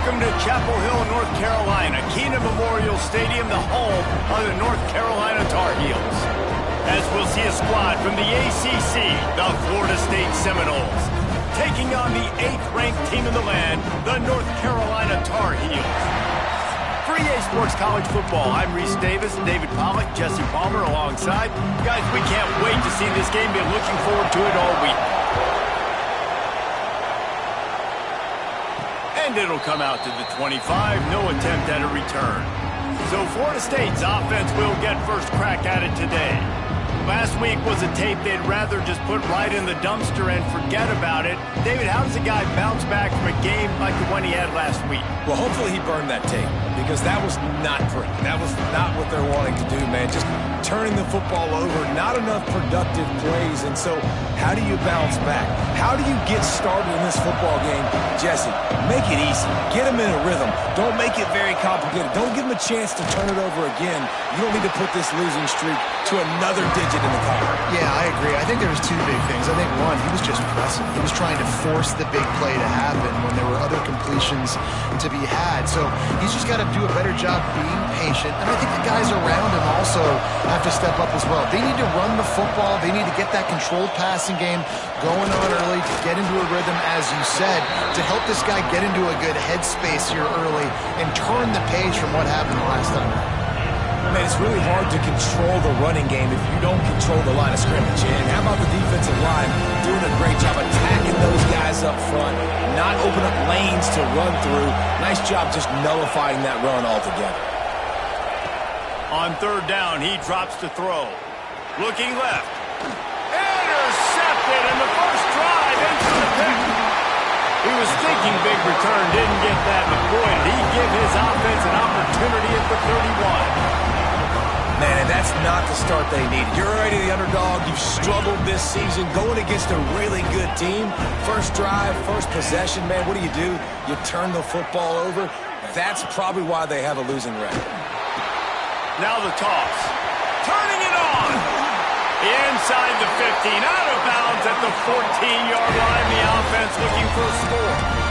Welcome to Chapel Hill, North Carolina, Keenan Memorial Stadium, the home of the North Carolina Tar Heels. As we'll see a squad from the ACC, the Florida State Seminoles, taking on the 8th-ranked team in the land, the North Carolina Tar Heels. For EA Sports College Football, I'm Reese Davis, David Pollack, Jesse Palmer alongside. Guys, we can't wait to see this game. Been looking forward to it all week. And it'll come out to the 25, no attempt at a return. So Florida State's offense will get first crack at it today. Last week was a tape they'd rather just put right in the dumpster and forget about it. David, how does a guy bounce back from a game like the one he had last week? Well, hopefully he burned that tape, because that was not pretty. That was not what they're wanting to do, man. Just turning the football over, not enough productive plays. And so how do you bounce back? How do you get started in this football game? Jesse, make it easy. Get him in a rhythm. Don't make it very complicated. Don't give him a chance to turn it over again. You don't need to put this losing streak to another digit in the column. Yeah, I agree. I think there was two big things. I think, one, he was just pressing. He was trying to force the big play to happen when there were other completions to be had. So he's just got to do a better job being patient. And I think the guys around him also have to step up as well. They need to run the football. They need to get that controlled passing game going on early to get into a rhythm, as you said, to help this guy get into a good headspace here early and turn the page from what happened the last time. Man, it's really hard to control the running game if you don't control the line of scrimmage. And how about the defensive line doing a great job attacking those guys up front, not open up lanes to run through. Nice job just nullifying that run altogether. On third down, he drops to throw. Looking left. Intercepted in the first drive into the pick. He was thinking big return, didn't get that, but boy, did he give his offense an opportunity at the 31. Man, and that's not the start they needed. You're already the underdog. You've struggled this season going against a really good team. First drive, first possession, man, what do? You turn the football over. That's probably why they have a losing record. Now the toss. Turning it on. Inside the 15, out of bounds at the 14-yard line. The offense looking for a score.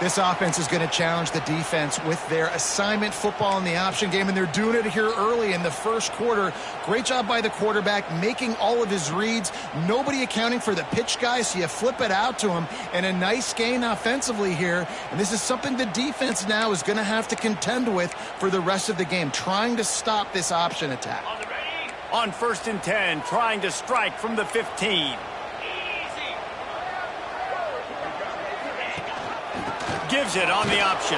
This offense is going to challenge the defense with their assignment football in the option game, and they're doing it here early in the first quarter. Great job by the quarterback, making all of his reads. Nobody accounting for the pitch guy, so you flip it out to him, and a nice gain offensively here. And this is something the defense now is going to have to contend with for the rest of the game, trying to stop this option attack. On 1st and 10, trying to strike from the 15. Gives it on the option.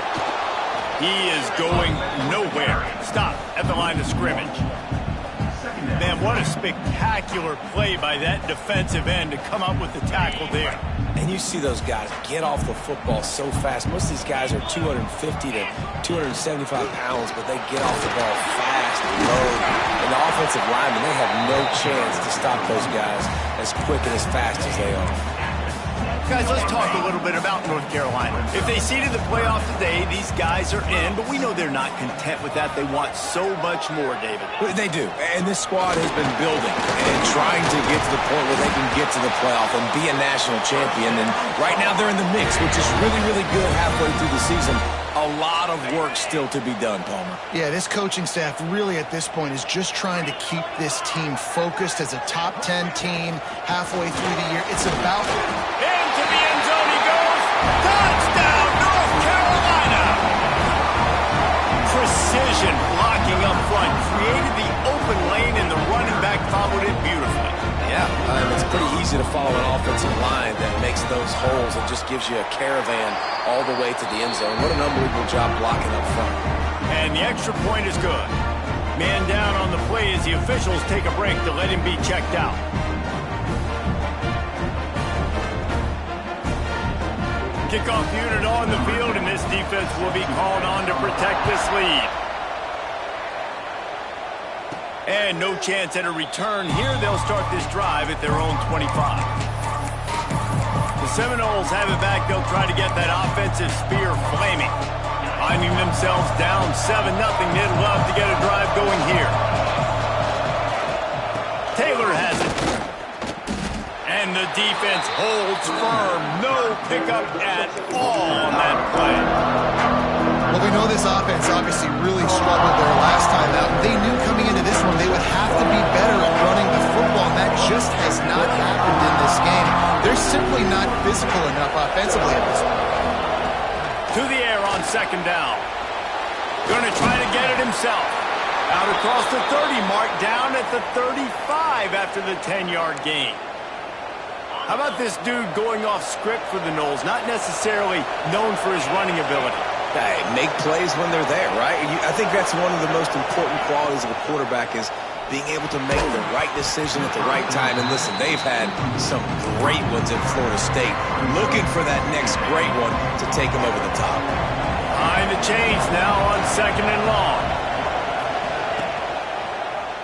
He is going nowhere. Stop at the line of scrimmage. Man, what a spectacular play by that defensive end to come up with the tackle there. And you see those guys get off the football so fast. Most of these guys are 250 to 275 pounds, but they get off the ball fast and low. And the offensive linemen, they have no chance to stop those guys as quick and as fast as they are. Guys, let's talk a little bit about North Carolina. If they seeded the playoff today, these guys are in, but we know they're not content with that. They want so much more, David. They do, and this squad has been building and trying to get to the point where they can get to the playoff and be a national champion. And right now they're in the mix, which is really, really good halfway through the season. A lot of work still to be done, Palmer. Yeah, this coaching staff really at this point is just trying to keep this team focused as a top 10 team halfway through the year. It's about... Into the end zone he goes. Touchdown, North Carolina! Precision blocking up front. Created the open lane, and the running back followed it beautifully. Yeah, it's pretty easy to follow an offensive line that makes those holes and just gives you a caravan all the way to the end zone. What an unbelievable job blocking up front. And the extra point is good. Man down on the play as the officials take a break to let him be checked out. Kickoff unit on the field, and this defense will be called on to protect this lead. And no chance at a return here. They'll start this drive at their own 25. The Seminoles have it back. They'll try to get that offensive spear flaming. Finding themselves down 7-0. They'd love to get a drive going here. Taylor has it. And And the defense holds firm. No pickup at all on that play. Well, we know this offense obviously really struggled their last time out. They knew coming into this one they would have to be better at running the football, and that just has not happened in this game. They're simply not physical enough offensively at this point. To the air on second down. Going to try to get it himself. Out across the 30 mark, down at the 35 after the 10-yard gain. How about this dude going off script for the Noles, not necessarily known for his running ability? Hey, make plays when they're there, right? I think that's one of the most important qualities of a quarterback is being able to make the right decision at the right time. And listen, they've had some great ones at Florida State. Looking for that next great one to take them over the top. Behind the chains now on second and long.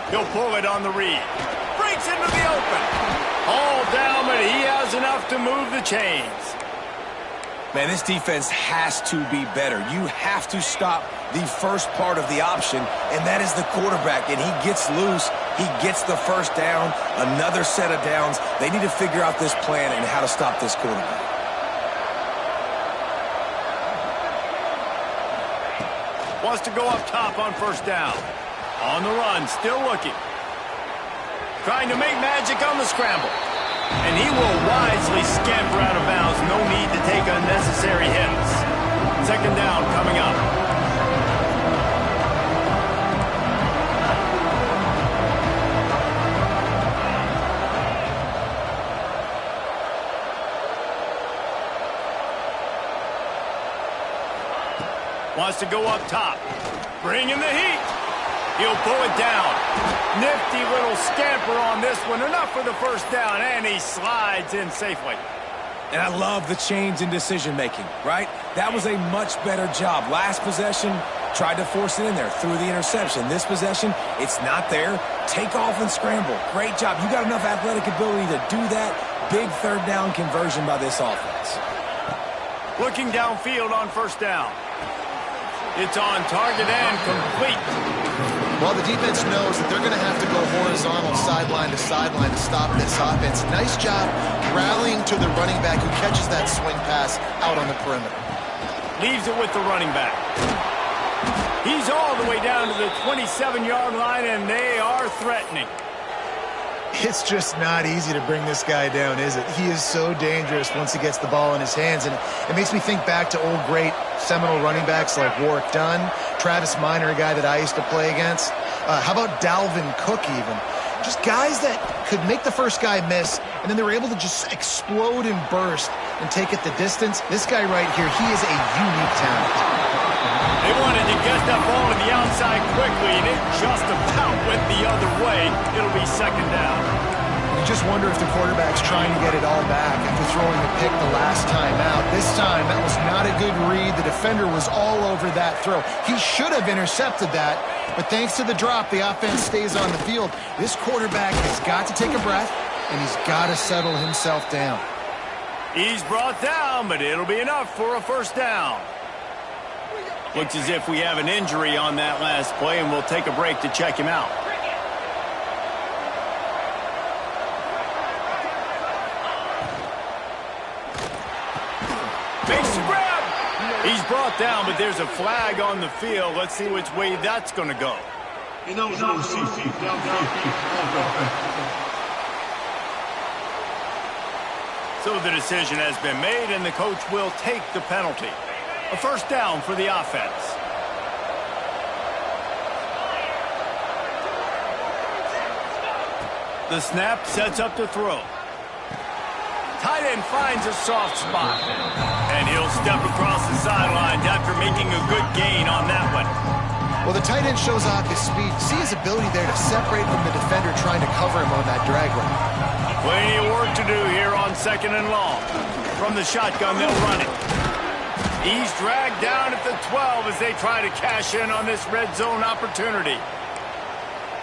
He'll pull it on the read. Breaks into the open. All down, but he has enough to move the chains. Man, this defense has to be better. You have to stop the first part of the option, and that is the quarterback. And he gets loose. He gets the first down, another set of downs. They need to figure out this plan and how to stop this quarterback. Wants to go up top on first down. On the run, still looking. Trying to make magic on the scramble. And he will wisely scamper out of bounds. No need to take unnecessary hits. Second down coming up. Wants to go up top. Bringing the heat. He'll pull it down. Nifty little scamper on this one. Enough for the first down, and he slides in safely. And I love the change in decision-making, right? That was a much better job. Last possession, tried to force it in there, threw the interception. This possession, it's not there. Take off and scramble. Great job. You got enough athletic ability to do that. Big third down conversion by this offense. Looking downfield on first down. It's on target and complete. Well, the defense knows that they're going to have to go horizontal sideline to stop this offense. Nice job rallying to the running back who catches that swing pass out on the perimeter. Leaves it with the running back. He's all the way down to the 27-yard line, and they are threatening. It's just not easy to bring this guy down, is it? He is so dangerous once he gets the ball in his hands, and it makes me think back to old great Seminole running backs like Warwick Dunn, Travis Minor, a guy that I used to play against. How about Dalvin Cook even? Just guys that could make the first guy miss, and then they were able to just explode and burst and take it the distance. This guy right here, he is a unique talent. They wanted to get that ball to the outside quickly, and it just about went the other way. It'll be second down. You just wonder if the quarterback's trying to get it all back after throwing the pick the last time out. This time, that was not a good read. The defender was all over that throw. He should have intercepted that, but thanks to the drop, the offense stays on the field. This quarterback has got to take a breath, and he's got to settle himself down. He's brought down, but it'll be enough for a first down. Looks as if we have an injury on that last play, and we'll take a break to check him out. Makes the grab. He's brought down, but there's a flag on the field. Let's see which way that's going to go. So the decision has been made, and the coach will take the penalty. A first down for the offense. The snap sets up to throw. Tight end finds a soft spot. And he'll step across the sidelines after making a good gain on that one. Well, the tight end shows off his speed. See his ability there to separate from the defender trying to cover him on that drag route. Plenty of work to do here on second and long. From the shotgun, they'll run it. He's dragged down at the 12 as they try to cash in on this red zone opportunity.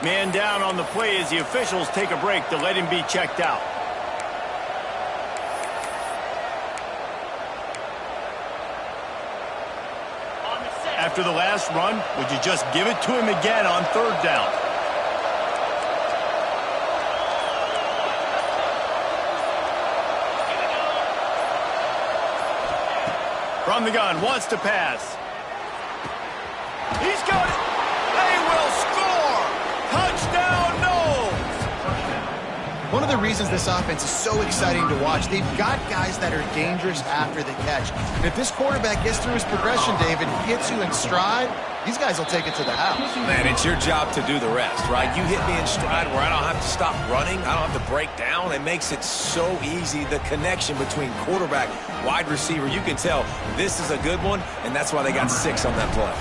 Man down on the play as the officials take a break to let him be checked out. After the last run, would you just give it to him again on third down? From the gun, wants to pass. He's got it. They will score. Touchdown, Knowles. One of the reasons this offense is so exciting to watch, they've got guys that are dangerous after the catch. And if this quarterback gets through his progression, David, hits you in stride, these guys will take it to the house. Man, it's your job to do the rest, right? You hit me in stride where I don't have to stop running. I don't have to break down. It makes it so easy. The connection between quarterback, wide receiver, you can tell this is a good one, and that's why they got 6 on that play.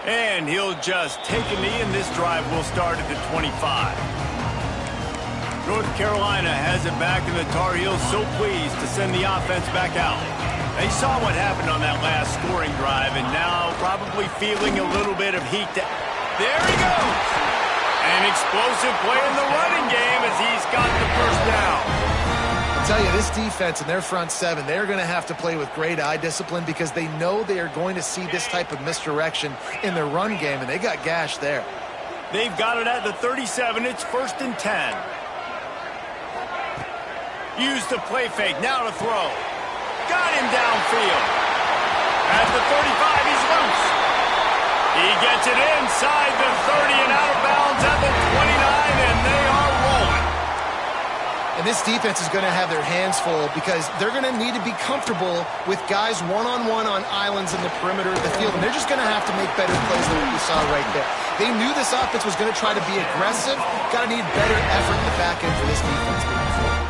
And he'll just take a knee, and this drive will start at the 25. North Carolina has it back, and the Tar Heels so pleased to send the offense back out. They saw what happened on that last scoring drive, and now probably feeling a little bit of heat. There he goes! An explosive play in the running game as he's got the first down. I'll tell you, this defense and their front 7, they're going to have to play with great eye discipline because they know they are going to see this type of misdirection in their run game, and they got gashed there. They've got it at the 37. It's 1st and 10. Use the play fake. Now to throw. Got him downfield. At the 35, he's loose. He gets it inside the 30 and out of bounds at the 29, and they are rolling. And this defense is going to have their hands full because they're going to need to be comfortable with guys one-on-one on islands in the perimeter of the field, and they're just going to have to make better plays than what we saw right there. They knew this offense was going to try to be aggressive. Got to need better effort in the back end for this defense moving forward.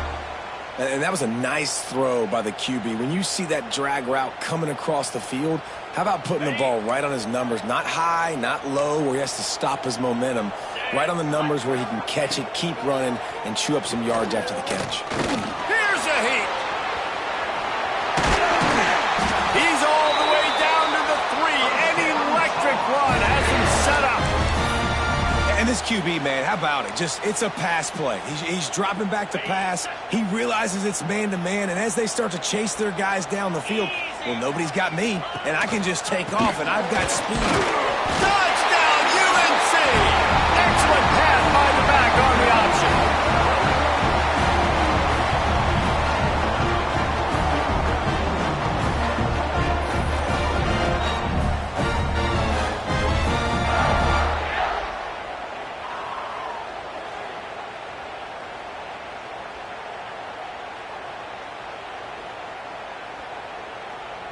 And that was a nice throw by the QB. When you see that drag route coming across the field, how about putting the ball right on his numbers? Not high, not low, where he has to stop his momentum. Right on the numbers where he can catch it, keep running, and chew up some yards after the catch. Here's a heat. He's all the way down to the 3. An electric run has him set up. And this QB, man, how about it? It's a pass play. He's dropping back to pass. He realizes it's man-to-man, and as they start to chase their guys down the field, well, nobody's got me, and I can just take off, and I've got speed. Touchdown, UNC! Excellent pass by the back on the option.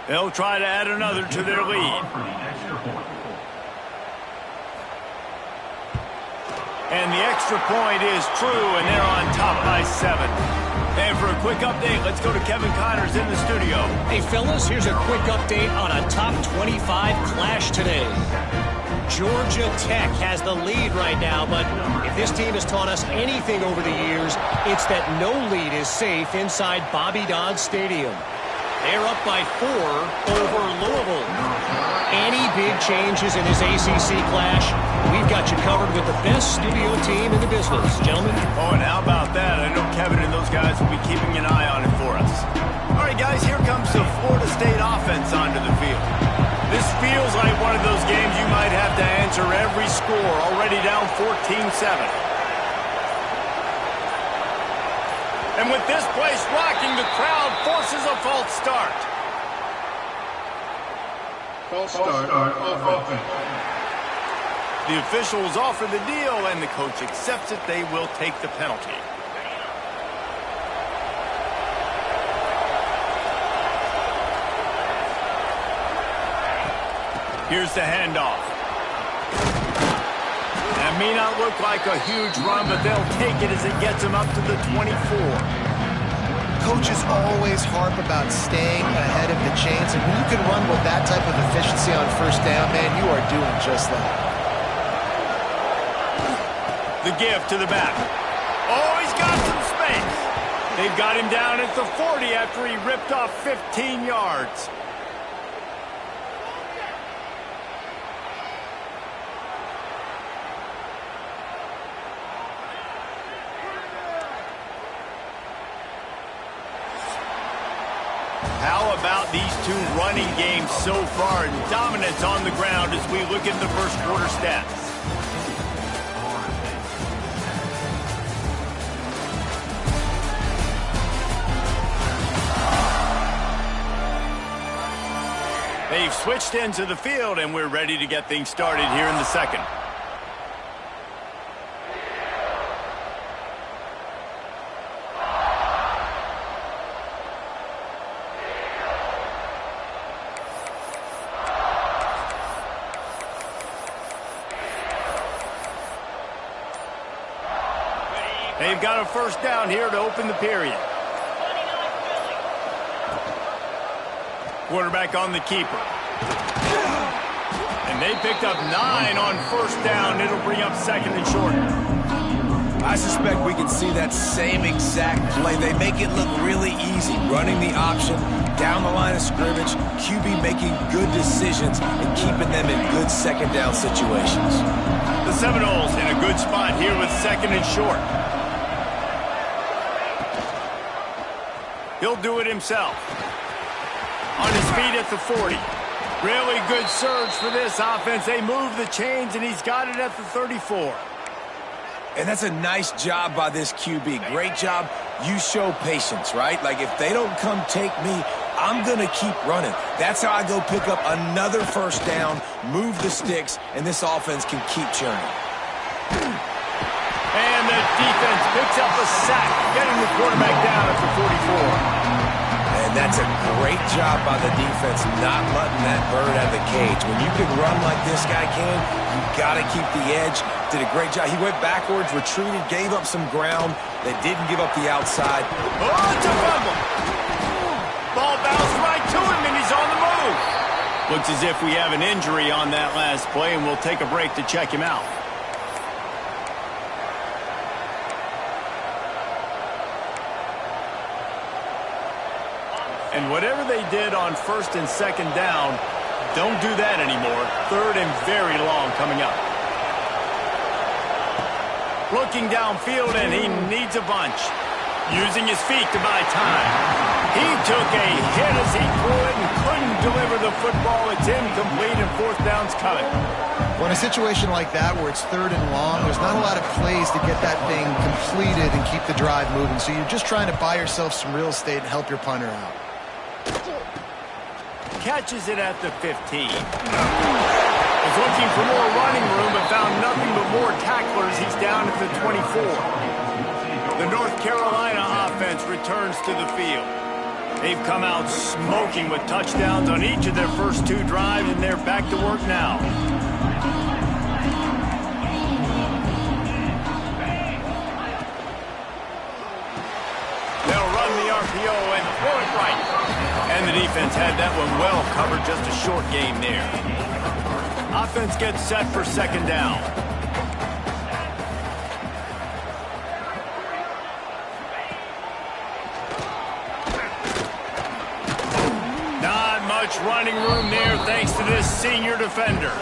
They'll try to add another to their lead. And the extra point is true, and they're on top by 7. And for a quick update, let's go to Kevin Connors in the studio. Hey, fellas, here's a quick update on a top 25 clash today. Georgia Tech has the lead right now, but if this team has taught us anything over the years, it's that no lead is safe inside Bobby Dodd Stadium. They're up by 4 over Louisville. Any big changes in this ACC clash, we've got you covered with the best studio team in the business. Gentlemen? Oh, and how about that? I know Kevin and those guys will be keeping an eye on it for us. All right, guys, here comes the Florida State offense onto the field. This feels like one of those games you might have to answer every score, already down 14-7. And with this place rocking, the crowd forces a false start. False start on offense. The officials offer the deal, and the coach accepts it. They will take the penalty. Here's the handoff. That may not look like a huge run, but they'll take it as it gets them up to the 24. Coaches always harp about staying ahead of the chains, and when you can run with that type of efficiency on first down, man, you are doing just that. The give to the back. Oh, he's got some space. They've got him down at the 40 after he ripped off 15 yards. How about these two running games so far? Dominance on the ground as we look at the first quarter stats. They've switched into the field, and we're ready to get things started here in the second. They've got a first down here to open the period. Quarterback on the keeper. And they picked up 9 on first down. It'll bring up second and short. I suspect we can see that same exact play. They make it look really easy, running the option down the line of scrimmage, QB making good decisions and keeping them in good second down situations. The Seminoles in a good spot here with second and short. He'll do it himself. On his feet at the 40. Really good surge for this offense. They move the chains, and he's got it at the 34. And that's a nice job by this QB. Great job. You show patience, right? Like, if they don't come take me, I'm going to keep running. That's how I go pick up another first down, move the sticks, and this offense can keep churning. And the defense picks up a sack, getting the quarterback down at the 44. And that's a great job by the defense, not letting that bird out of the cage. When you can run like this guy can, you got to keep the edge. Did a great job. He went backwards, retreated, gave up some ground. They didn't give up the outside. Oh, it's a fumble. Ball bounced right to him, and he's on the move. Looks as if we have an injury on that last play, and we'll take a break to check him out. And whatever they did on first and second down, don't do that anymore. Third and very long coming up. Looking downfield, and he needs a bunch. Using his feet to buy time. He took a hit as he threw it and couldn't deliver the football. It's incomplete, and fourth down's coming. Well, in a situation like that where it's third and long, there's not a lot of plays to get that thing completed and keep the drive moving. So you're just trying to buy yourself some real estate and help your punter out. Catches it at the 15. Was looking for more running room, but found nothing but more tacklers. He's down at the 24. The North Carolina offense returns to the field. They've come out smoking with touchdowns on each of their first 2 drives, and they're back to work now. They'll run the RPO and throw it right. And the defense had that one well covered, just a short game there. Offense gets set for second down. Not much running room there thanks to this senior defender.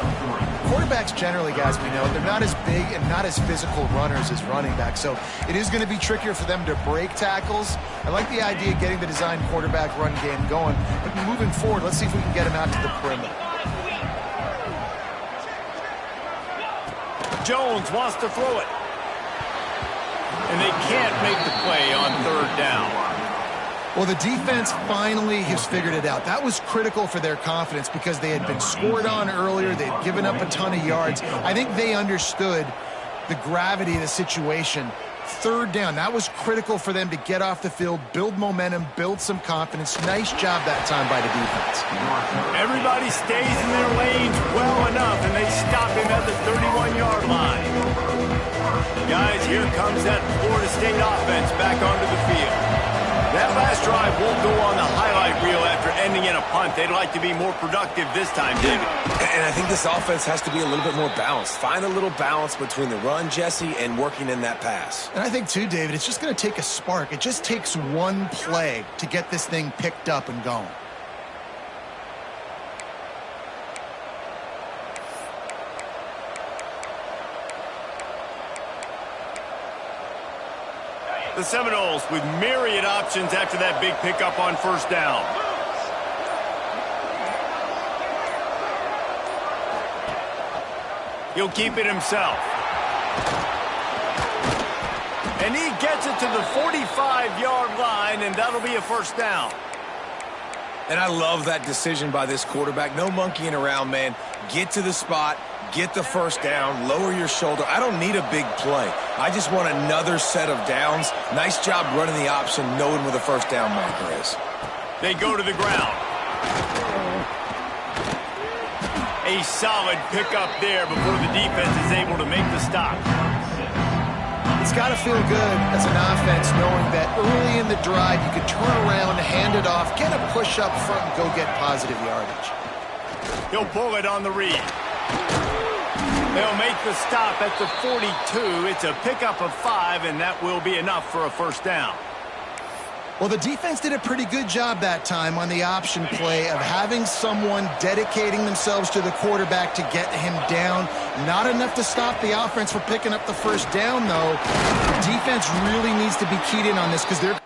Quarterbacks generally, guys, we know, they're not as big and not as physical runners as running backs, so it is going to be trickier for them to break tackles. I like the idea of getting the design quarterback run game going, but moving forward, let's see if we can get him out to the perimeter. Jones wants to throw it. And they can't make the play on third down. Well, the defense finally has figured it out. That was critical for their confidence because they had been scored on earlier. They had given up a ton of yards. I think they understood the gravity of the situation. Third down, that was critical for them to get off the field, build momentum, build some confidence. Nice job that time by the defense. Everybody stays in their lanes well enough, and they stop him at the 31-yard line. Guys, here comes that Florida State offense back onto the field. That last drive won't go on the highlight reel after ending in a punt. They'd like to be more productive this time, David. And I think this offense has to be a little bit more balanced. Find a little balance between the run, Jesse, and working in that pass. And I think, too, David, it's just going to take a spark. It just takes one play to get this thing picked up and going. The Seminoles with myriad options after that big pickup on first down. He'll keep it himself. And he gets it to the 45-yard line, and that'll be a first down. And I love that decision by this quarterback. No monkeying around, man. Get to the spot, get the first down, lower your shoulder. I don't need a big play. I just want another set of downs. Nice job running the option, knowing where the first down marker is. They go to the ground. A solid pickup there before the defense is able to make the stop. It's got to feel good as an offense knowing that early in the drive you can turn around, hand it off, get a push up front, and go get positive yardage. He'll pull it on the read. They'll make the stop at the 42. It's a pickup of 5, and that will be enough for a first down. Well, the defense did a pretty good job that time on the option play of having someone dedicating themselves to the quarterback to get him down. Not enough to stop the offense from picking up the first down, though. The defense really needs to be keyed in on this because they're...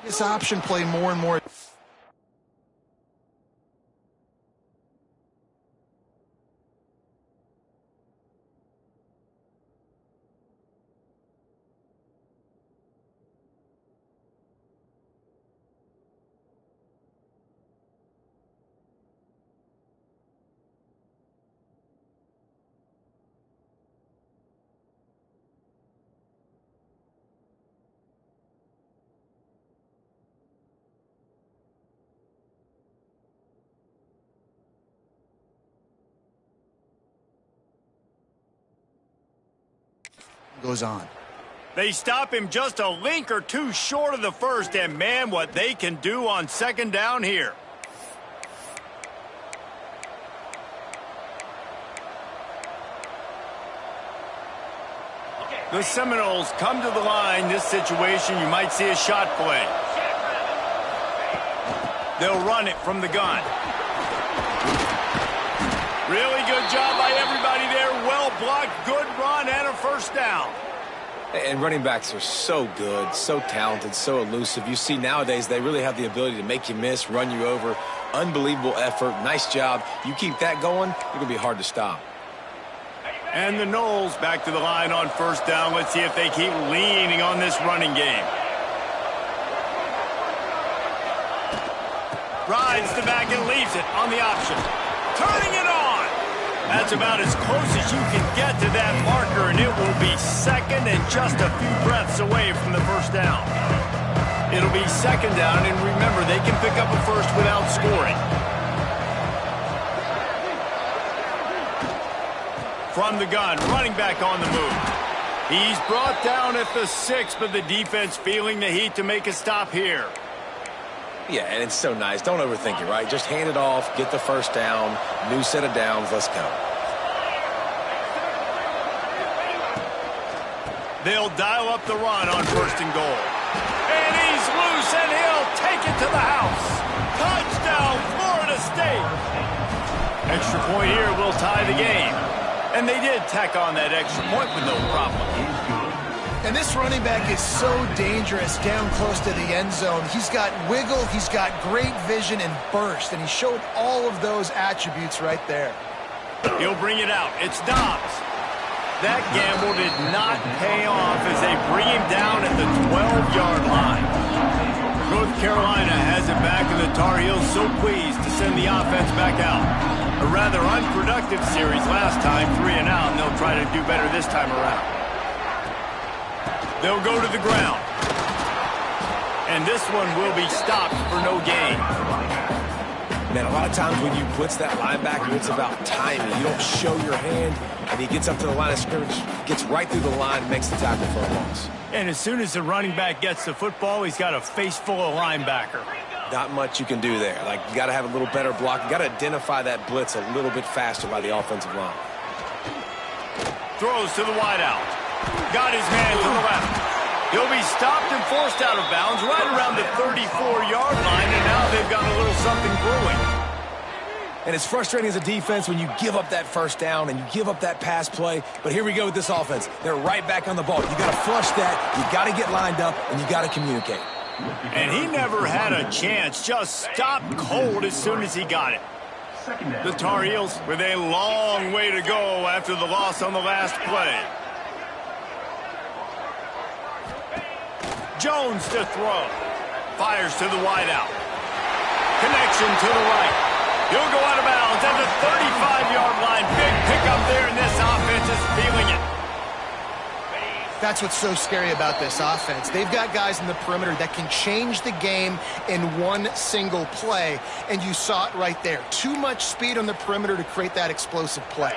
This option play more and more. Goes on. They stop him just a link or two short of the first, and man, what they can do on second down here. The Seminoles come to the line. This situation, you might see a shot play. They'll run it from the gun. Really good job by everybody there. Well blocked, good run, and a first down. And running backs are so good, so talented, so elusive. You see nowadays they really have the ability to make you miss, run you over. Unbelievable effort. Nice job. You keep that going, you're going to be hard to stop. And the Noles back to the line on first down. Let's see if they keep leaning on this running game. Rides the back and leaves it on the option. Turning it on. That's about as close as you can get to that marker, and it will be second and just a few breaths away from the first down. It'll be second down, and remember, they can pick up a first without scoring. From the gun, running back on the move. He's brought down at the 6, but the defense feeling the heat to make a stop here. Yeah, and it's so nice. Don't overthink it, right? Just hand it off, get the first down, new set of downs, let's go. They'll dial up the run on 1st and goal. And he's loose, and he'll take it to the house. Touchdown, Florida State. Extra point here will tie the game. And they did tack on that extra point with no problem. And this running back is so dangerous down close to the end zone. He's got wiggle, he's got great vision and burst, and he showed all of those attributes right there. He'll bring it out. It's Dobbs. That gamble did not pay off as they bring him down at the 12-yard line. North Carolina has it back, and the Tar Heels so pleased to send the offense back out. A rather unproductive series last time, 3 and out, and they'll try to do better this time around. They'll go to the ground. And this one will be stopped for no gain. Man, a lot of times when you blitz that linebacker, it's about timing. You don't show your hand, and he gets up to the line of scrimmage, gets right through the line, makes the tackle for a loss. And as soon as the running back gets the football, he's got a face full of linebacker. Not much you can do there. Like, you got to have a little better block. You got to identify that blitz a little bit faster by the offensive line. Throws to the wideout. Got his man to the left. He'll be stopped and forced out of bounds right around the 34-yard line, and now they've got a little something brewing. And it's frustrating as a defense when you give up that first down and you give up that pass play. But here we go with this offense. They're right back on the ball. You got to flush that. You got to get lined up, and you got to communicate. And he never had a chance. Just stopped cold as soon as he got it. The Tar Heels with a long way to go after the loss on the last play. Jones to throw. Fires to the wideout. Connection to the right. He'll go out of bounds at the 35-yard line. Big pickup there, and this offense is feeling it. That's what's so scary about this offense. They've got guys in the perimeter that can change the game in one single play, and you saw it right there. Too much speed on the perimeter to create that explosive play.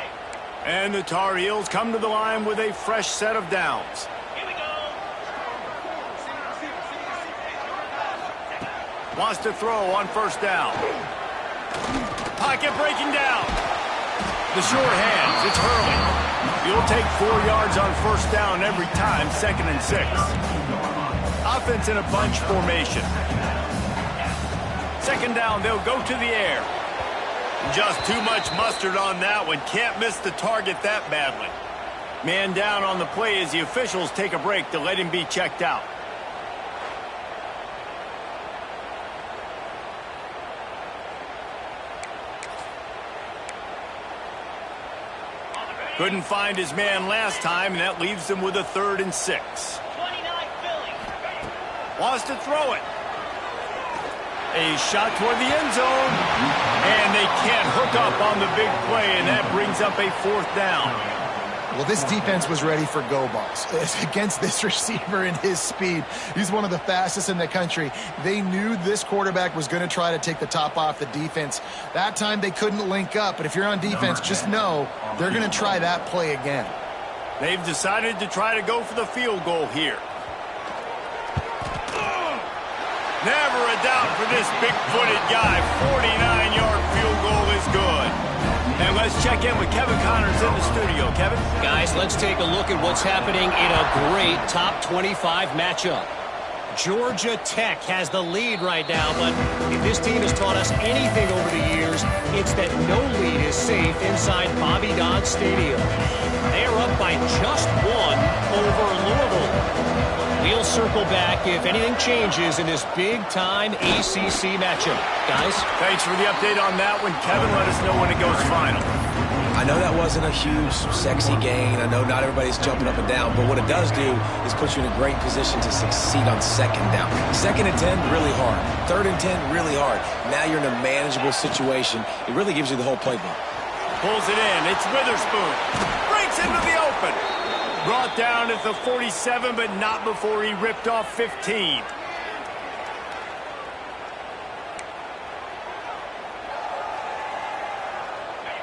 And the Tar Heels come to the line with a fresh set of downs. Wants to throw on 1st down. Pocket breaking down. The short hands, it's Hurley. You'll take 4 yards on 1st down every time, 2nd and 6. Offense in a bunch formation. 2nd down, they'll go to the air. Just too much mustard on that one. Can't miss the target that badly. Man down on the play as the officials take a break to let him be checked out. Couldn't find his man last time, and that leaves him with a 3rd and 6. Wants to throw it. A shot toward the end zone. And they can't hook up on the big play, and that brings up a 4th down. Well, this defense was ready for go balls. Against this receiver and his speed, he's one of the fastest in the country. They knew this quarterback was going to try to take the top off the defense. That time they couldn't link up, but if you're on defense, just know they're going to try that play again. They've decided to try to go for the field goal here. Never a doubt for this big-footed guy. 49-yard field goal is good. And let's check in with Kevin Connors in the studio. Kevin? Guys, let's take a look at what's happening in a great top 25 matchup. Georgia Tech has the lead right now, but if this team has taught us anything over the years, it's that no lead is safe inside Bobby Dodd Stadium. They are up by just 1 over Louisville. We'll circle back if anything changes in this big-time ACC matchup. Guys? Thanks for the update on that one. Kevin, let us know when it goes final. I know that wasn't a huge, sexy gain. I know not everybody's jumping up and down, but what it does do is put you in a great position to succeed on 2nd down. 2nd and 10, really hard. 3rd and 10, really hard. Now you're in a manageable situation. It really gives you the whole playbook. Pulls it in. It's Witherspoon. Breaks into the open. Brought down at the 47, but not before he ripped off 15.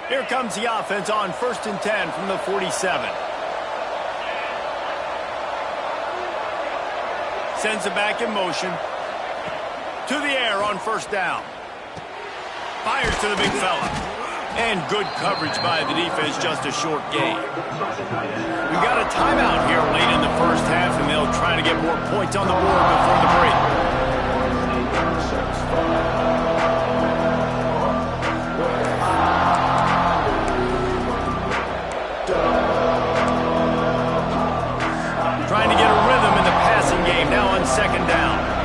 Here comes the offense on 1st and 10 from the 47. Sends it back in motion. to the air on first down. Fires to the big fella. And good coverage by the defense, just a short gain. We got a timeout here late in the first half, and they'll try to get more points on the board before the break. Trying to get a rhythm in the passing game now on second down.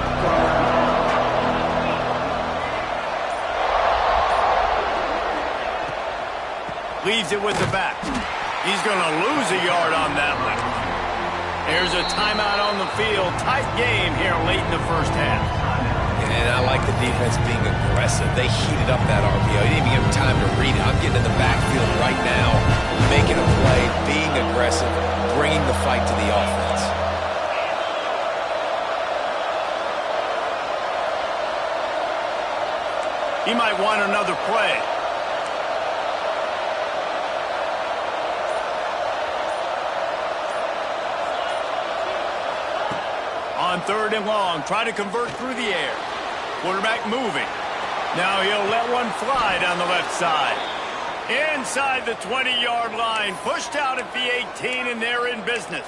Leaves it with the back. He's going to lose a yard on that one. There's a timeout on the field. Tight game here late in the first half. And I like the defense being aggressive. They heated up that RPO. He didn't even give him time to read it. I'm getting in the backfield right now, making a play, being aggressive, bringing the fight to the offense. He might want another play. On third and long, try to convert through the air. Quarterback moving. Now he'll let one fly down the left side. Inside the 20-yard line, pushed out at the 18, and they're in business.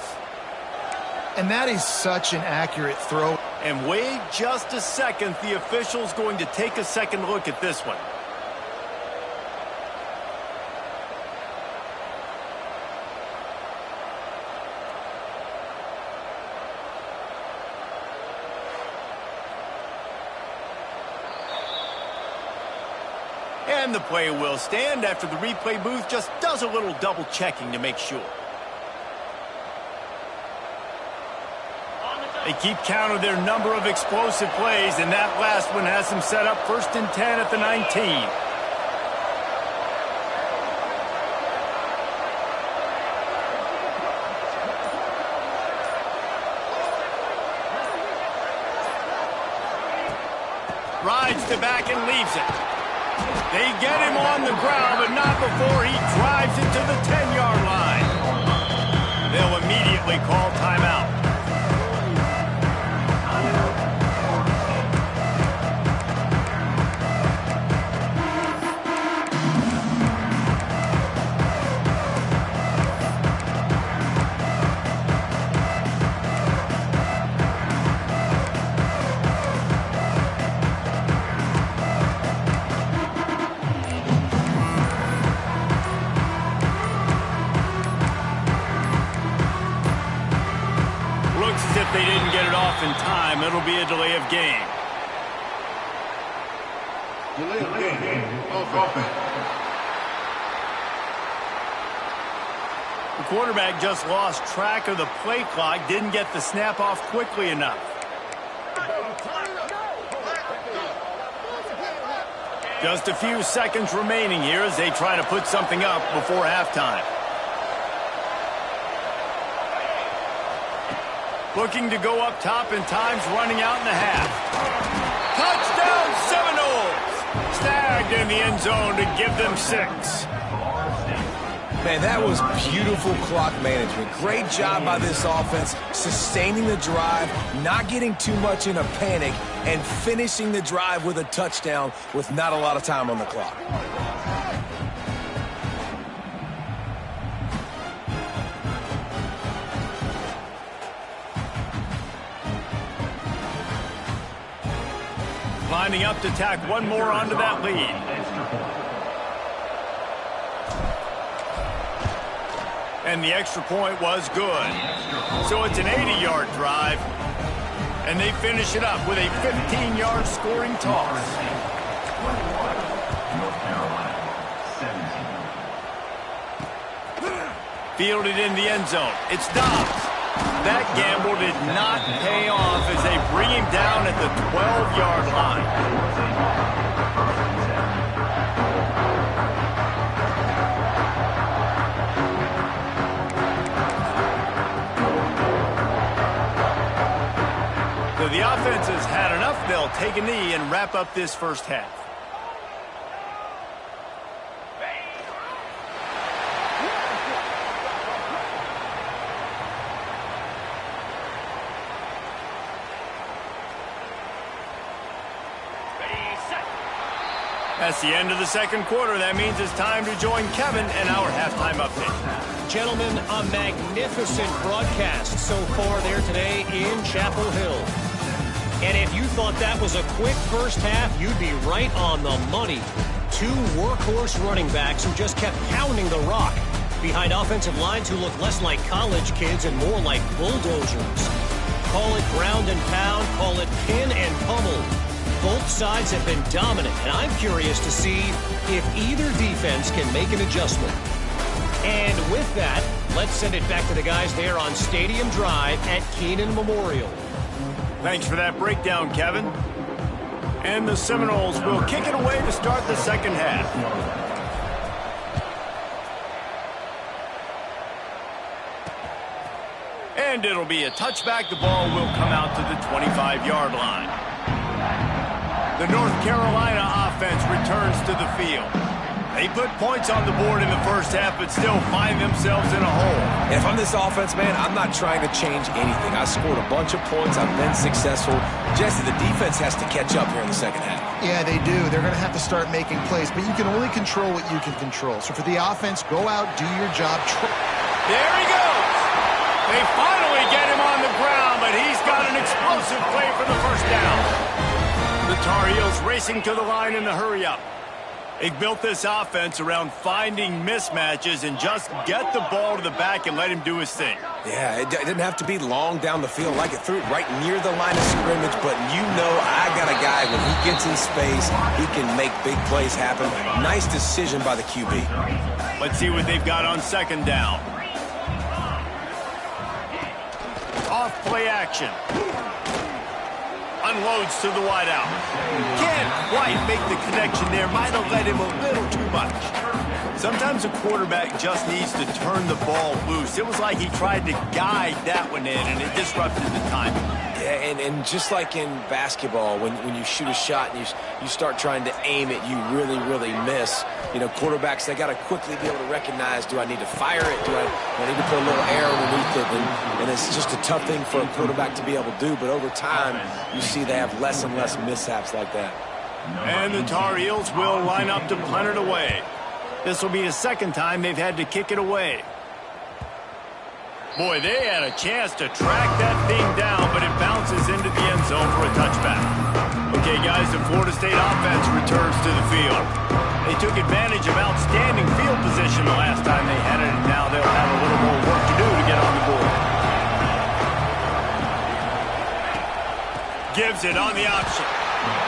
And that is such an accurate throw. And wait just a second, the official's going to take a second look at this one. And the play will stand after the replay booth just does a little double checking to make sure. They keep count of their number of explosive plays, and that last one has them set up 1st and 10 at the 19. Rides to back and leaves it. They get him on the ground, but not before he drives it to the 10-yard line. They'll immediately call timeout. If they didn't get it off in time, it'll be a delay of game. Delay of game. Offense. The quarterback just lost track of the play clock, didn't get the snap off quickly enough. Just a few seconds remaining here as they try to put something up before halftime. Looking to go up top, and time's running out in the half. Touchdown Seminoles! Snagged in the end zone to give them 6. Man, that was beautiful clock management. Great job by this offense, sustaining the drive, not getting too much in a panic, and finishing the drive with a touchdown with not a lot of time on the clock. Lining up to tack one more onto that lead. And the extra point was good. So it's an 80-yard drive. And they finish it up with a 15-yard scoring toss. Fielded in the end zone. It's Dobbs. That gamble did not pay off as they bring him down at the 12-yard line. So the offense has had enough. They'll take a knee and wrap up this first half. That's the end of the second quarter. That means it's time to join Kevin and our halftime update. Gentlemen, a magnificent broadcast so far there today in Chapel Hill. And if you thought that was a quick first half, you'd be right on the money. Two workhorse running backs who just kept pounding the rock behind offensive lines who look less like college kids and more like bulldozers. Call it ground and pound, call it pin and pummel. Both sides have been dominant, and I'm curious to see if either defense can make an adjustment. And with that, let's send it back to the guys there on Stadium Drive at Keenan Memorial. Thanks for that breakdown, Kevin. And the Seminoles will kick it away to start the second half. And it'll be a touchback. The ball will come out to the 25-yard line. The North Carolina offense returns to the field. They put points on the board in the first half, but still find themselves in a hole. If I'm this offense, man, I'm not trying to change anything. I scored a bunch of points. I've been successful. Jesse, the defense has to catch up here in the second half. Yeah, they do. They're going to have to start making plays, but you can only control what you can control. So for the offense, go out, do your job. There he goes. They finally get him on the ground, but he's got an explosive play for the first down. The Tar Heels racing to the line in the hurry-up. They built this offense around finding mismatches and just get the ball to the back and let him do his thing. Yeah, it didn't have to be long down the field. Like it threw it right near the line of scrimmage, but you know I got a guy when he gets in space, he can make big plays happen. Nice decision by the QB. Let's see what they've got on second down. Off play action. Unloads to the wideout. Can't quite make the connection there. Might have let him a little too much. Sometimes a quarterback just needs to turn the ball loose. It was like he tried to guide that one in, and it disrupted the timing. Yeah, and just like in basketball, when you shoot a shot and you start trying to aim it, you really, really miss. You know, quarterbacks, they got to quickly be able to recognize, do I need to fire it? Do I need to put a little air underneath it? And it's just a tough thing for a quarterback to be able to do. But over time, you see they have less and less mishaps like that. And the Tar Heels will line up to punt it away. This will be the second time they've had to kick it away. Boy, they had a chance to track that thing down, but it bounces into the end zone for a touchback. Okay, guys, the Florida State offense returns to the field. They took advantage of outstanding field position the last time they had it, and now they'll have a little more work to do to get on the board. Gives it on the option.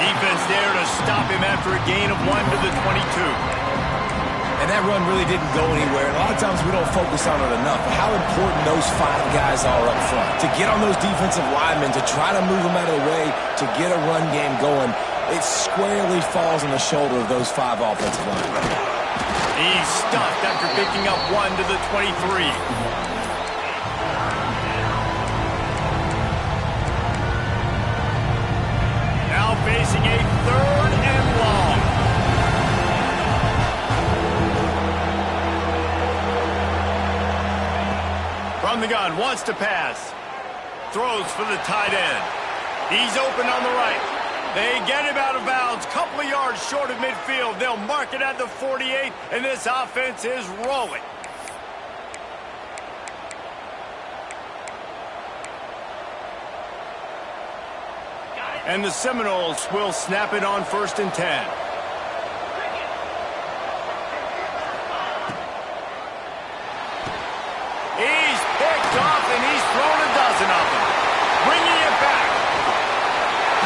Defense there to stop him after a gain of 1 to the 22. And that run really didn't go anywhere. And a lot of times we don't focus on it enough. But how important those 5 guys are up front. To get on those defensive linemen, to try to move them out of the way, to get a run game going, it squarely falls on the shoulder of those 5 offensive linemen. He's stuffed after picking up 1 to the 23. Now facing a 3rd and long. From the gun, wants to pass. Throws for the tight end. He's open on the right. They get him out of bounds. Couple of yards short of midfield. They'll mark it at the 48, and this offense is rolling. And the Seminoles will snap it on 1st and 10. He's picked off, and he's thrown a dozen of them. Bringing it back.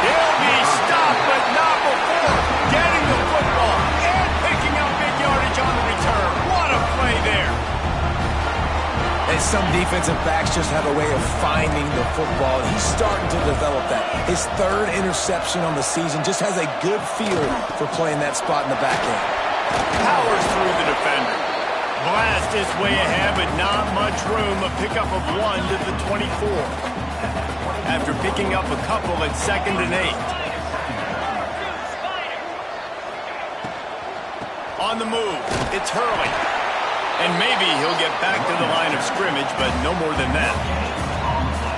He'll be stopped, but not before getting the football and picking up big yardage on the return. What a play there. And some defensive backs just have a way of finding the football. He's starting to develop that. His 3rd interception on the season, just has a good feel for playing that spot in the back end. Powers through the defender. Blast his way ahead, but not much room. A pickup of 1 to the 24. After picking up a couple at 2nd and 8. On the move, it's Hurley. And maybe he'll get back to the line of scrimmage, but no more than that.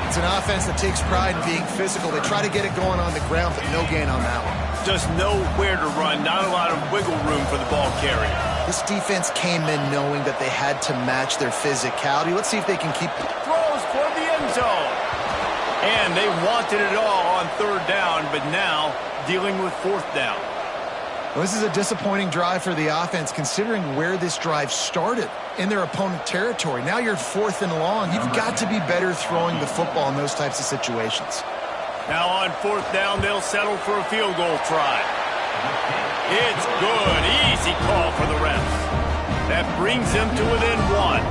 It's It's an offense that takes pride in being physical. They try to get it going on the ground, but no gain on that one. Just nowhere to run, not a lot of wiggle room for the ball carrier. This defense came in knowing that they had to match their physicality. Let's see if they can keep... Throws for the end zone. And they wanted it all on third down, but now dealing with fourth down. Well, this is a disappointing drive for the offense, considering where this drive started in their opponent territory. Now you're fourth and long. You've got to be better throwing the football in those types of situations. Now on fourth down, they'll settle for a field goal try. It's good. Easy call for the refs. That brings them to within one.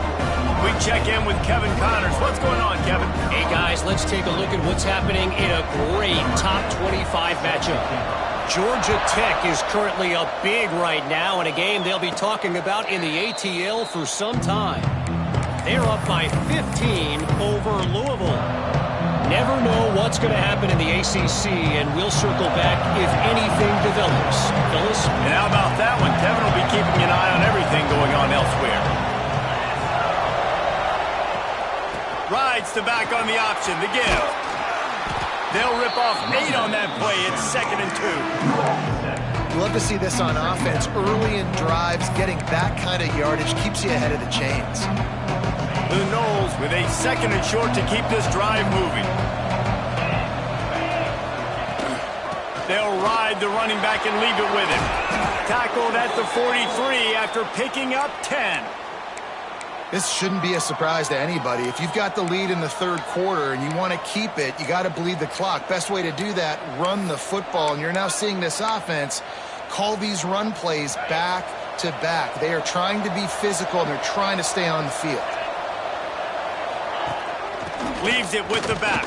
We check in with Kevin Connors. What's going on, Kevin? Hey, guys, let's take a look at what's happening in a great top 25 matchup. Georgia Tech is currently up big right now in a game they'll be talking about in the ATL for some time. They're up by 15 over Louisville. Never know what's going to happen in the ACC, and we'll circle back if anything develops. Phyllis? And how about that one? Kevin will be keeping an eye on everything going on elsewhere. Rides the back on the option, the give. They'll rip off 8 on that play. It's 2nd and 2. You love to see this on offense. Early in drives, getting that kind of yardage keeps you ahead of the chains. The Noles with a 2nd and short to keep this drive moving. They'll ride the running back and leave it with him. Tackled at the 43 after picking up 10. This shouldn't be a surprise to anybody. If you've got the lead in the third quarter and you want to keep it, you got to bleed the clock. Best way to do that, run the football. And you're now seeing this offense call these run plays back to back. They are trying to be physical, and they're trying to stay on the field. Leaves it with the back.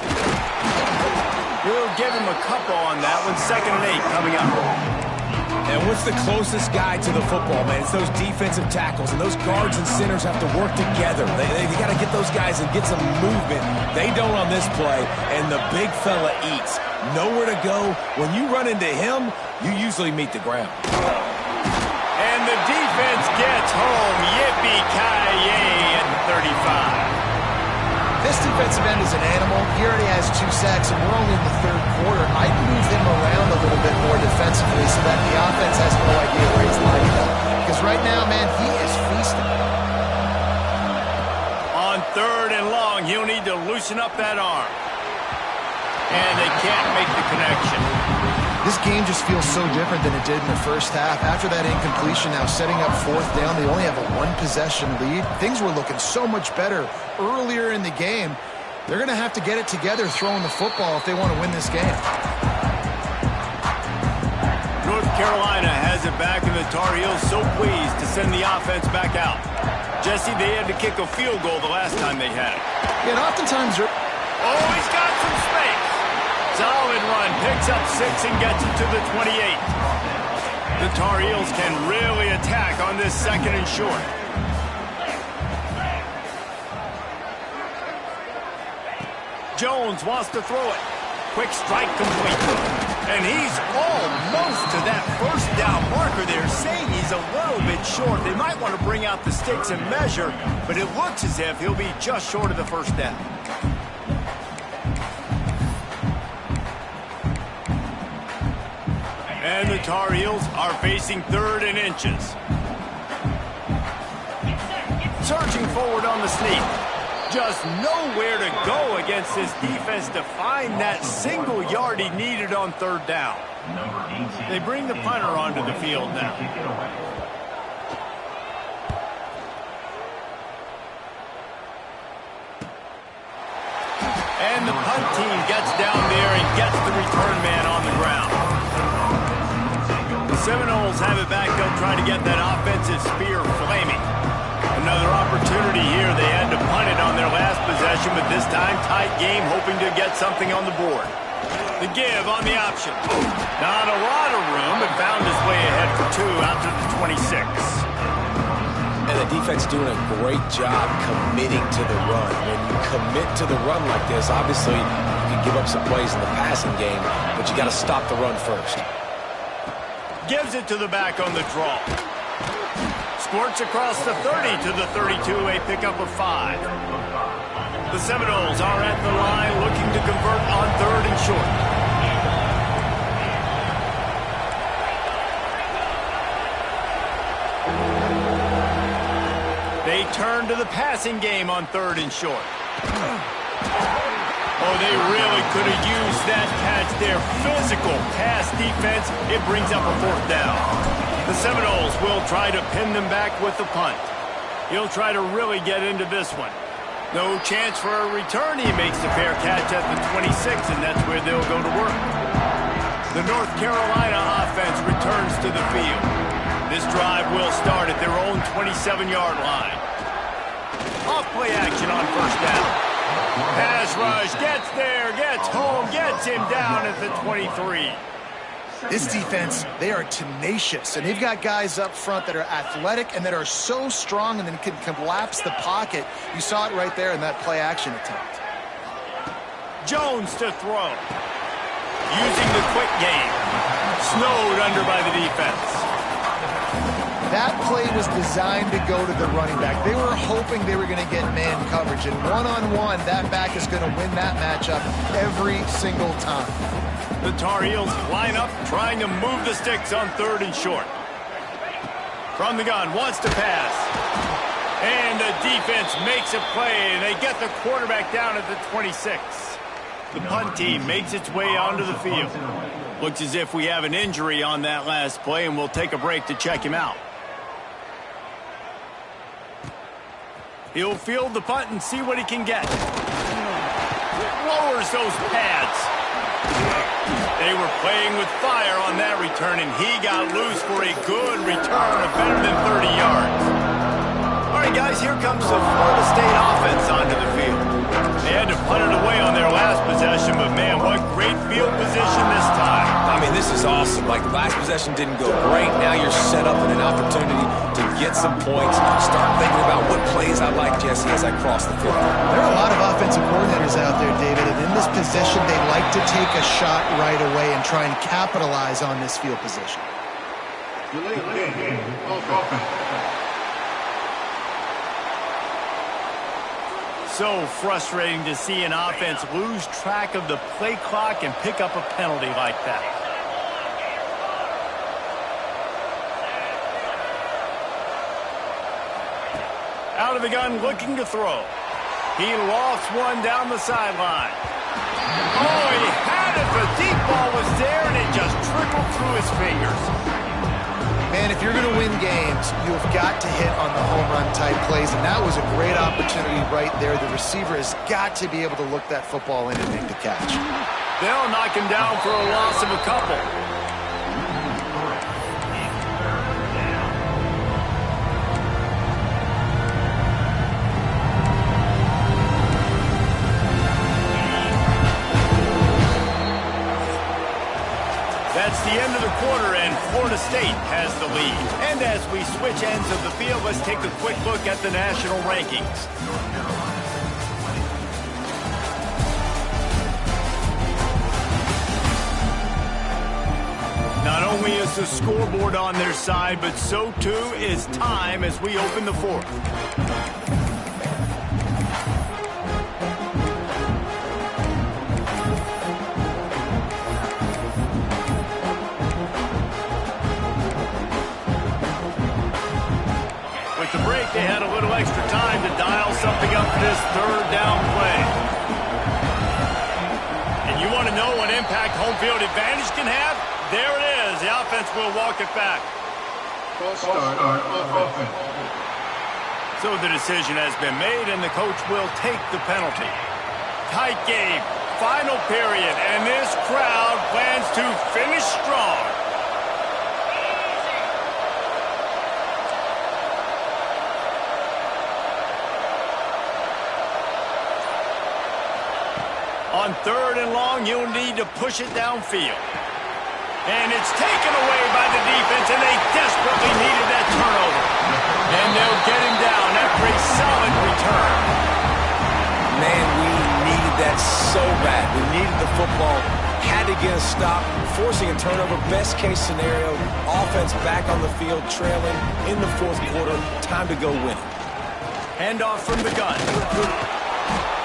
We'll give him a couple on that one. 2nd and 8 coming up. And what's the closest guy to the football, man? It's those defensive tackles, and those guards and centers have to work together. They got to get those guys and get some movement. They don't on this play, and the big fella eats. Nowhere to go. When you run into him, you usually meet the ground. And the defense gets home. Yippee-ki-yay at the 35. This defensive end is an animal. He already has 2 sacks, and we're only in the third quarter. I'd move him around a little bit more defensively so that the offense has no idea where he's lining up. Because right now, man, he is feasting. On 3rd and long, he'll need to loosen up that arm. And they can't make the connection. This game just feels so different than it did in the first half. After that incompletion, now setting up fourth down, they only have a 1-possession lead. Things were looking so much better earlier in the game. They're going to have to get it together throwing the football if they want to win this game. North Carolina has it back, and the Tar Heels so pleased to send the offense back out. Jesse, they had to kick a field goal the last time they had it. Yeah, and oftentimes... Oh, he's got some space. Solid run, picks up 6 and gets it to the 28. The Tar Heels can really attack on this 2nd and short. Jones wants to throw it. Quick strike complete. And he's almost to that first down marker there, saying he's a little bit short. They might want to bring out the sticks and measure, but it looks as if he'll be just short of the first down. And the Tar Heels are facing 3rd and inches. Surging forward on the sneak. Just nowhere to go against this defense to find that single yard he needed on 3rd down. They bring the punter onto the field now. And the punt team gets down there and gets the return man on the ground. The Seminoles have it back. They'll try to get that offensive spear flaming. Another opportunity here. They had to punt it on their last possession, but this time tight game, hoping to get something on the board. The give on the option. Not a lot of room, but found his way ahead for 2 out to the 26. And the defense doing a great job committing to the run. When you commit to the run like this, obviously you can give up some plays in the passing game, but you got to stop the run first. Gives it to the back on the draw. Squirts across the 30 to the 32, a pickup of 5. The Seminoles are at the line looking to convert on 3rd and short. They turn to the passing game on 3rd and short. Oh, they really could have used that catch there. Physical pass defense. It brings up a 4th down. The Seminoles will try to pin them back with the punt. He'll try to really get into this one. No chance for a return. He makes the fair catch at the 26, and that's where they'll go to work. The North Carolina offense returns to the field. This drive will start at their own 27-yard line. Off play action on 1st down. Pass rush, gets there, gets home, gets him down at the 23. This defense, they are tenacious, and they've got guys up front that are athletic and that are so strong and then can collapse the pocket. You saw it right there in that play action attempt. Jones to throw. Using the quick game. Snowed under by the defense. That play was designed to go to the running back. They were hoping they were going to get man coverage, and one-on-one, that back is going to win that matchup every single time. The Tar Heels line up, trying to move the sticks on 3rd and short. From the gun, wants to pass. And the defense makes a play, and they get the quarterback down at the 26. The punt team makes its way onto the field. Looks as if we have an injury on that last play, and we'll take a break to check him out. He'll field the punt and see what he can get. Lowers those pads. They were playing with fire on that return, and he got loose for a good return of better than 30 yards. All right, guys, here comes the Florida State offense onto the field. They had to punt it away on their last possession, but, man, what great field position this time. I mean, this is awesome. Like, the last possession didn't go great. Now you're set up in an opportunity to get some points. Start thinking about what plays I like, Jesse, as I cross the field. There are a lot of offensive coordinators out there, David, and in this position, they like to take a shot right away and try and capitalize on this field position. So frustrating to see an offense lose track of the play clock and pick up a penalty like that. Out of the gun, looking to throw. He lost one down the sideline. Oh, he had it. The deep ball was there, and it just trickled through his fingers. Man, if you're going to win games, you've got to hit on the home run type plays, and that was a great opportunity right there. The receiver has got to be able to look that football in and make the catch. They'll knock him down for a loss of a couple. That's the end of the quarter, and Florida State has the lead. And as we switch ends of the field, let's take a quick look at the national rankings. Not only is the scoreboard on their side, but so too is time as we open the 4th. They had a little extra time to dial something up for this 3rd down play. And you want to know what impact home field advantage can have? There it is. The offense will walk it back. So the decision has been made, and the coach will take the penalty. Tight game, final period, and this crowd plans to finish strong. On 3rd and long, you'll need to push it downfield. And it's taken away by the defense, and they desperately needed that turnover. And they'll get him down after a solid return. Man, we needed that so bad. We needed the football, had to get a stop, forcing a turnover. Best case scenario, offense back on the field, trailing in the 4th quarter. Time to go win it. Handoff from the gun.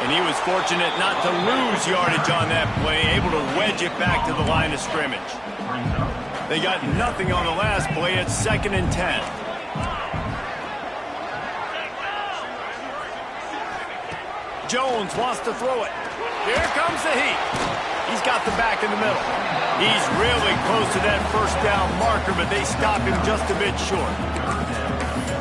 And he was fortunate not to lose yardage on that play, able to wedge it back to the line of scrimmage. They got nothing on the last play. It's 2nd and 10. Jones wants to throw it. Here comes the heat. He's got the back in the middle. He's really close to that first down marker, but they stop him just a bit short.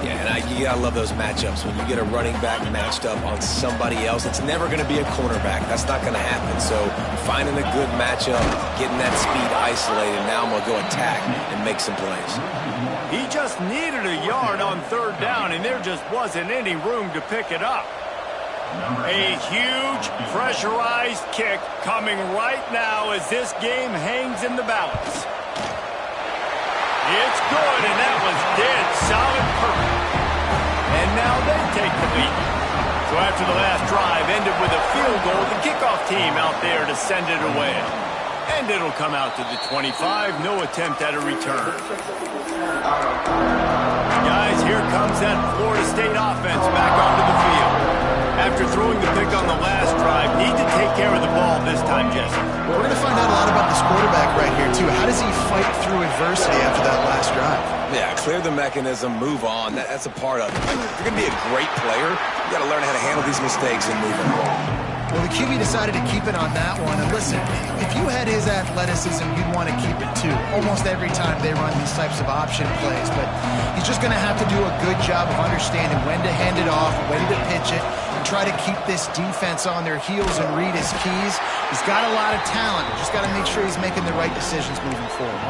Yeah, and you gotta love those matchups. When you get a running back matched up on somebody else, it's never going to be a cornerback. That's not going to happen. So finding a good matchup, getting that speed isolated, now I'm going to go attack and make some plays. He just needed a yard on 3rd down, and there just wasn't any room to pick it up. A huge pressurized kick coming right now as this game hangs in the balance. It's good, and that was dead solid perfect. And now they take the lead. So after the last drive ended with a field goal, the kickoff team out there to send it away. And it'll come out to the 25, no attempt at a return. Guys, here comes that Florida State offense back onto the field. After throwing the pick on the last drive, need to take care of the ball this time, Jesse. We're going to find out a lot about this quarterback right here, too. How does he fight through adversity after that last drive? Yeah, clear the mechanism, move on. That's a part of it. If you're going to be a great player, you got to learn how to handle these mistakes and move on. Well, the QB decided to keep it on that one. And listen, if you had his athleticism, you'd want to keep it too. Almost every time they run these types of option plays. But he's just going to have to do a good job of understanding when to hand it off, when to pitch it, and try to keep this defense on their heels and read his keys. He's got a lot of talent. Just got to make sure he's making the right decisions moving forward.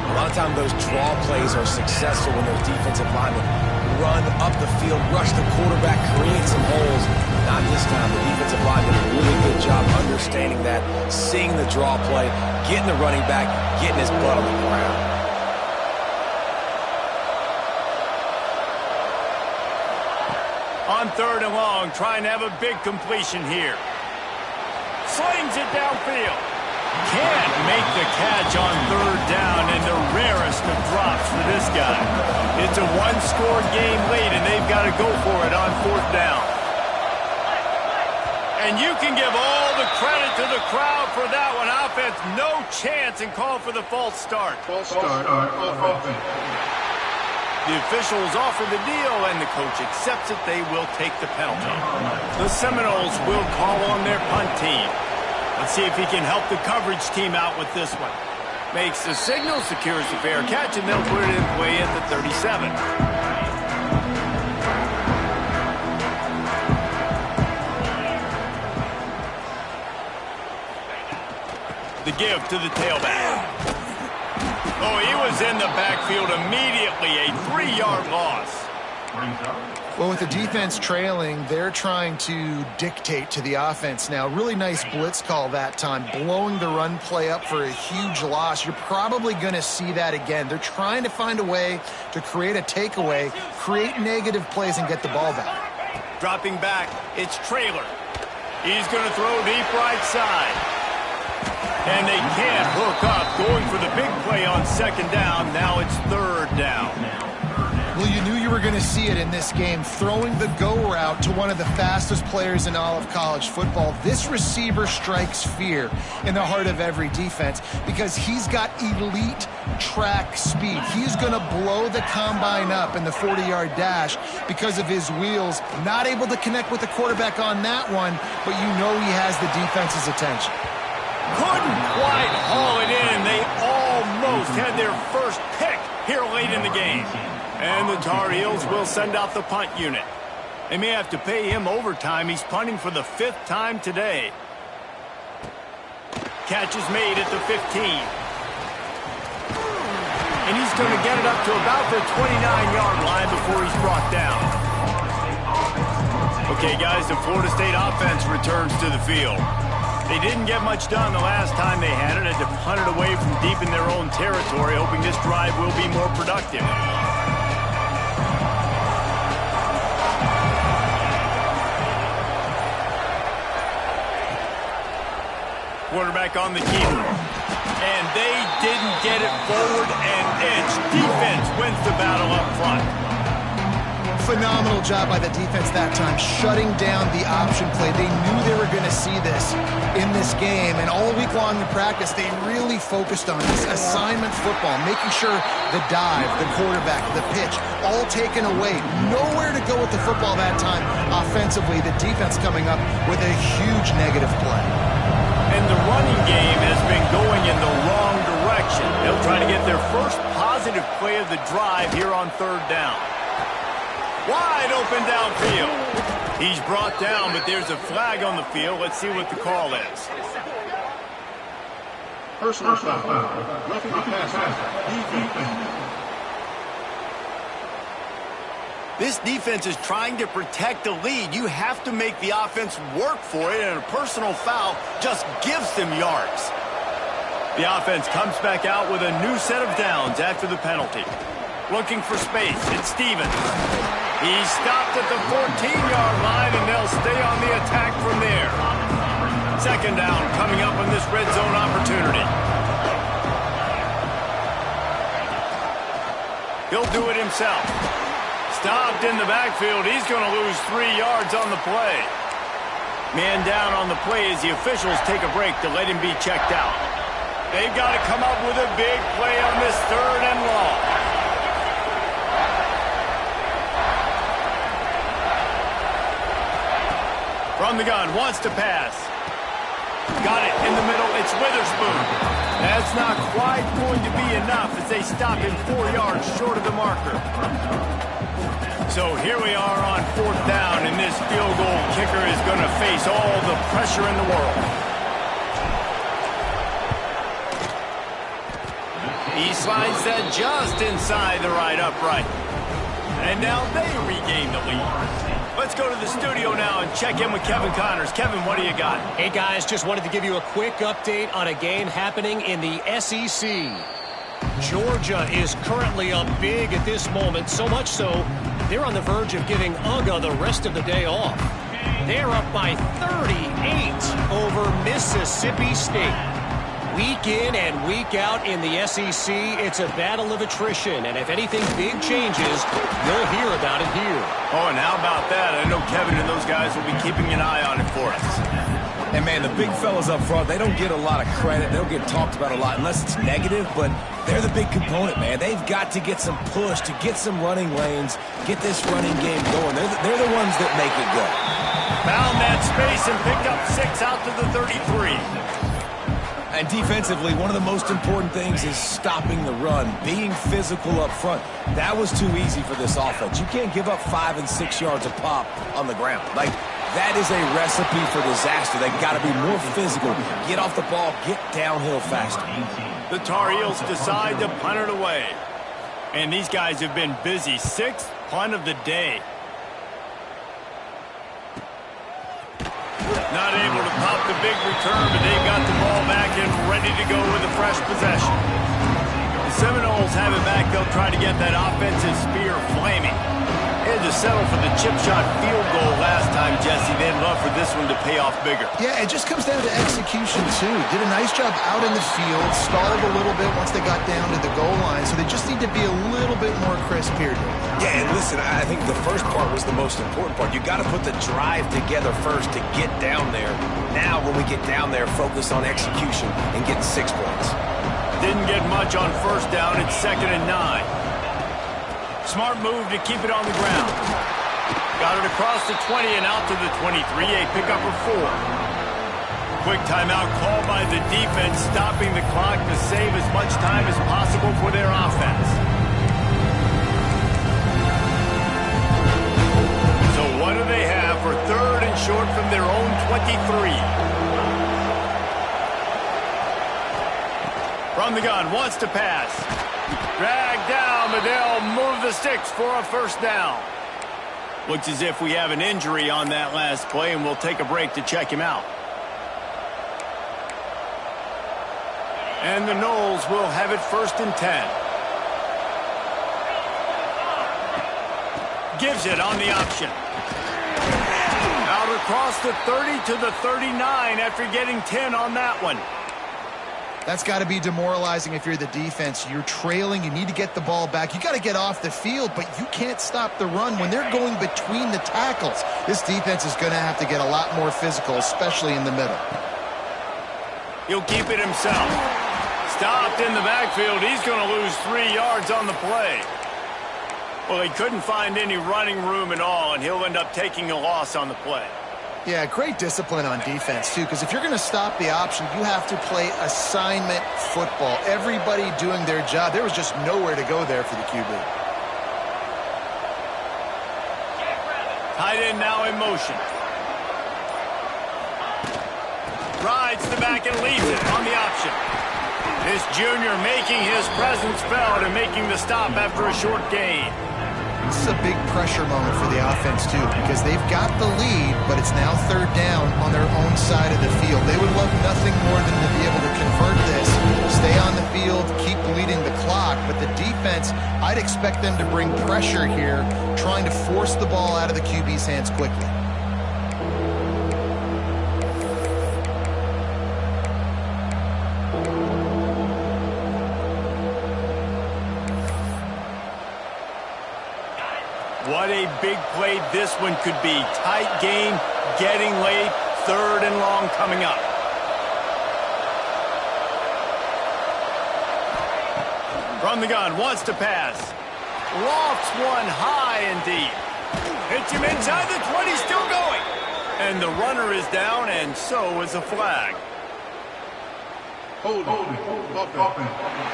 A lot of times those draw plays are successful when those defensive linemen run up the field, rush the quarterback, create some holes. Not this time. The defensive line did a really good job understanding that, seeing the draw play, getting the running back, getting his butt on the ground. On 3rd and long, trying to have a big completion here. Slings it downfield. Can't make the catch on 3rd down, and the rarest of drops for this guy. It's a one-score game late, and they've got to go for it on 4th down. And you can give all the credit to the crowd for that one. Offense, no chance, and call for the false start. False start on offense. The officials offer the deal, and the coach accepts it. They will take the penalty. The Seminoles will call on their punt team. Let's see if he can help the coverage team out with this one. Makes the signal, secures the fair catch, and they'll put it in play at the 37. The give to the tailback. Oh, he was in the backfield immediately. A 3-yard loss. Well, with the defense trailing, they're trying to dictate to the offense now. Really nice blitz call that time, blowing the run play up for a huge loss. You're probably going to see that again. They're trying to find a way to create a takeaway, create negative plays, and get the ball back. Dropping back, it's Traylor. He's going to throw deep right side. And they can't hook up, going for the big play on 2nd down. Now it's 3rd down. Well, you knew you were going to see it in this game, throwing the go route to one of the fastest players in all of college football. This receiver strikes fear in the heart of every defense because he's got elite track speed. He's going to blow the combine up in the 40-yard dash because of his wheels. Not able to connect with the quarterback on that one, but you know he has the defense's attention. Couldn't quite haul it in. They almost had their first pick here late in the game. And the Tar Heels will send out the punt unit. They may have to pay him overtime. He's punting for the 5th time today. Catch is made at the 15. And he's going to get it up to about the 29-yard line before he's brought down. Okay, guys, the Florida State offense returns to the field. They didn't get much done the last time they had it. Had to punt it away from deep in their own territory, hoping this drive will be more productive. Quarterback on the keeper. And they didn't get it forward an inch. Defense wins the battle up front. Phenomenal job by the defense that time, shutting down the option play. They knew they were going to see this in this game, and all week long in practice, they really focused on this assignment football, making sure the dive, the quarterback, the pitch, all taken away. Nowhere to go with the football that time offensively. The defense coming up with a huge negative play. And the running game has been going in the wrong direction. They'll try to get their first positive play of the drive here on third down. Wide open downfield. He's brought down, but there's a flag on the field. Let's see what the call is. Personal foul. Roughing the passer. This defense is trying to protect the lead. You have to make the offense work for it, and a personal foul just gives them yards. The offense comes back out with a new set of downs after the penalty. Looking for space. It's Stevens. He's stopped at the 14-yard line, and they'll stay on the attack from there. Second down coming up on this red zone opportunity. He'll do it himself. Stopped in the backfield. He's going to lose 3 yards on the play. Man down on the play as the officials take a break to let him be checked out. They've got to come up with a big play on this third and long. From the gun, wants to pass. Got it in the middle. It's Witherspoon. That's not quite going to be enough as they stop him 4 yards short of the marker. So here we are on fourth down, and this field goal kicker is going to face all the pressure in the world. He slides that just inside the right upright. And now they regain the lead. Let's go to the studio now and check in with Kevin Connors. Kevin, what do you got? Hey, guys, just wanted to give you a quick update on a game happening in the SEC. Georgia is currently up big at this moment, so much so they're on the verge of giving UGA the rest of the day off. They're up by 38 over Mississippi State. Week in and week out in the SEC, it's a battle of attrition, and if anything big changes, you'll hear about it here. Oh, and how about that? I know Kevin and those guys will be keeping an eye on it for us. And, man, the big fellas up front, they don't get a lot of credit. They don't get talked about a lot unless it's negative, but they're the big component, man. They've got to get some push, to get some running lanes, get this running game going. They're the ones that make it go. Found that space and picked up 6 out to the 33. And defensively, one of the most important things is stopping the run, being physical up front. That was too easy for this offense. You can't give up 5 and 6 yards a pop on the ground. Like, that is a recipe for disaster. They've got to be more physical, get off the ball, get downhill faster. The Tar Heels decide to punt it away. And these guys have been busy. 6th punt of the day. Not able to pop the big return, but they've got the ball back and ready to go with a fresh possession. The Seminoles have it back. They'll try to get that offensive spear flaming. They had to settle for the chip shot field goal last time, Jesse. They'd love for this one to pay off bigger. Yeah, it just comes down to execution, too. Did a nice job out in the field, stalled a little bit once they got down to the goal line, so they just need to be a little bit more crisp here. Yeah, and listen, I think the first part was the most important part. You got to put the drive together first to get down there. Now, when we get down there, focus on execution and getting 6 points. Didn't get much on first down. It's 2nd and 9. Smart move to keep it on the ground. Got it across the 20 and out to the 23, a pickup of 4. Quick timeout called by the defense, stopping the clock to save as much time as possible for their offense. So what do they have for 3rd and short from their own 23? From the gun, wants to pass. Dragged down, but they'll move the sticks for a first down. Looks as if we have an injury on that last play, and we'll take a break to check him out. And the Noles will have it 1st and 10. Gives it on the option. Out across the 30 to the 39 after getting 10 on that one. That's got to be demoralizing if you're the defense. You're trailing. You need to get the ball back. You got to get off the field, but you can't stop the run when they're going between the tackles. This defense is going to have to get a lot more physical, especially in the middle. He'll keep it himself. Stopped in the backfield. He's going to lose 3 yards on the play. Well, he couldn't find any running room at all, and he'll end up taking a loss on the play. Yeah, great discipline on defense, too, because if you're going to stop the option, you have to play assignment football. Everybody doing their job. There was just nowhere to go there for the QB. Tight end now in motion. Rides the back and leaves it on the option. This junior making his presence felt and making the stop after a short gain. This is a big pressure moment for the offense, too, because they've got the lead, but it's now 3rd down on their own side of the field. They would love nothing more than to be able to convert this, stay on the field, keep bleeding the clock. But the defense, I'd expect them to bring pressure here, trying to force the ball out of the QB's hands quickly. What a big play this one could be. Tight game, getting late, 3rd and long coming up. From the gun, wants to pass. Lofts one high and deep. Hits him inside the 20, still going. And the runner is down, and so is a flag. Hold offense.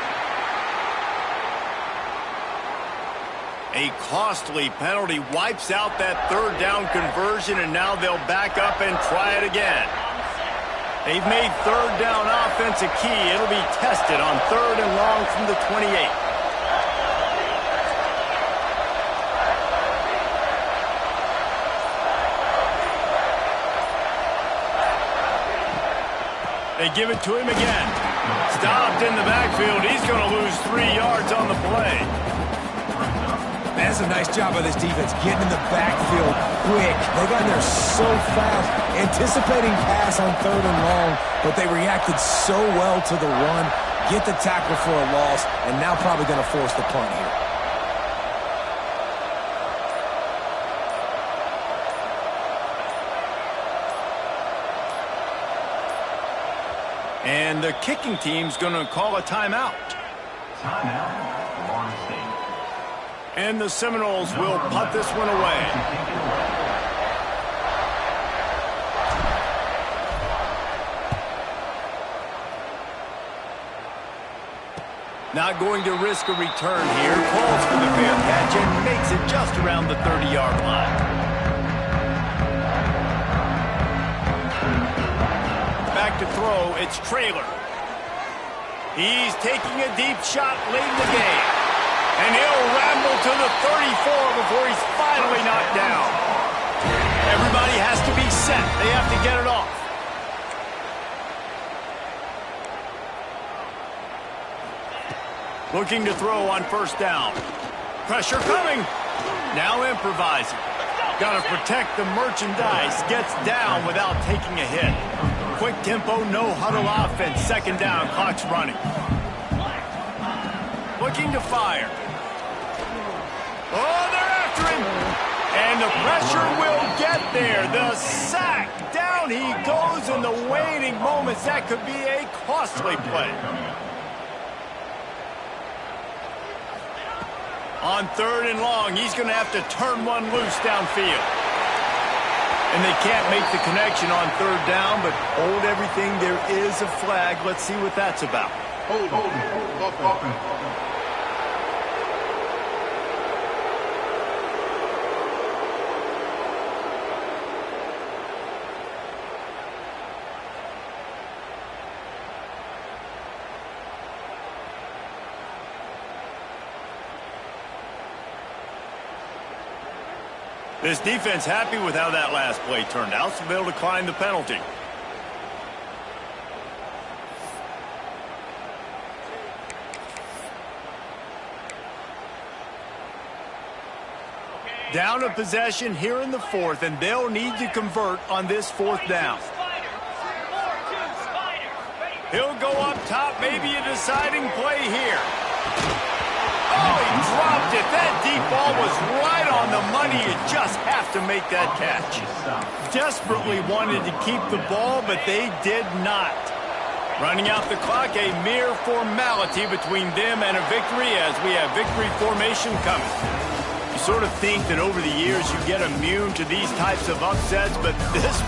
A costly penalty wipes out that 3rd down conversion, and now they'll back up and try it again. They've made 3rd down offense a key. It'll be tested on 3rd and long from the 28. They give it to him again. Stopped in the backfield. He's going to lose 3 yards on the play. That's a nice job by this defense, getting in the backfield quick. They got in there so fast, anticipating pass on 3rd and long, but they reacted so well to the run, get the tackle for a loss, and now probably going to force the punt here. And the kicking team's going to call a timeout. And the Seminoles will punt this one away. Not going to risk a return here. Calls for the fair catch and makes it just around the 30-yard line. Back to throw, it's Traylor. He's taking a deep shot late in the game. And he'll ramble to the 34 before he's finally knocked down. Everybody has to be set. They have to get it off. Looking to throw on 1st down. Pressure coming. Now improvising. Got to protect the merchandise. Gets down without taking a hit. Quick tempo, no huddle offense. 2nd down, clock's running. Looking to fire. Oh, they're after him. And the pressure will get there. The sack. Down he goes in the waning moments. That could be a costly play. On 3rd and long, he's going to have to turn one loose downfield. And they can't make the connection on 3rd down, but hold everything. There is a flag. Let's see what that's about. Hold offense. This defense happy with how that last play turned out, so they'll decline the penalty. Down a possession here in the 4th, and they'll need to convert on this 4th down. He'll go up top, maybe a deciding play here. Oh, he dropped it. That deep ball was right on the money. You just have to make that catch. Desperately wanted to keep the ball, but they did not. Running out the clock, a mere formality between them and a victory as we have victory formation coming. You sort of think that over the years you get immune to these types of upsets, but this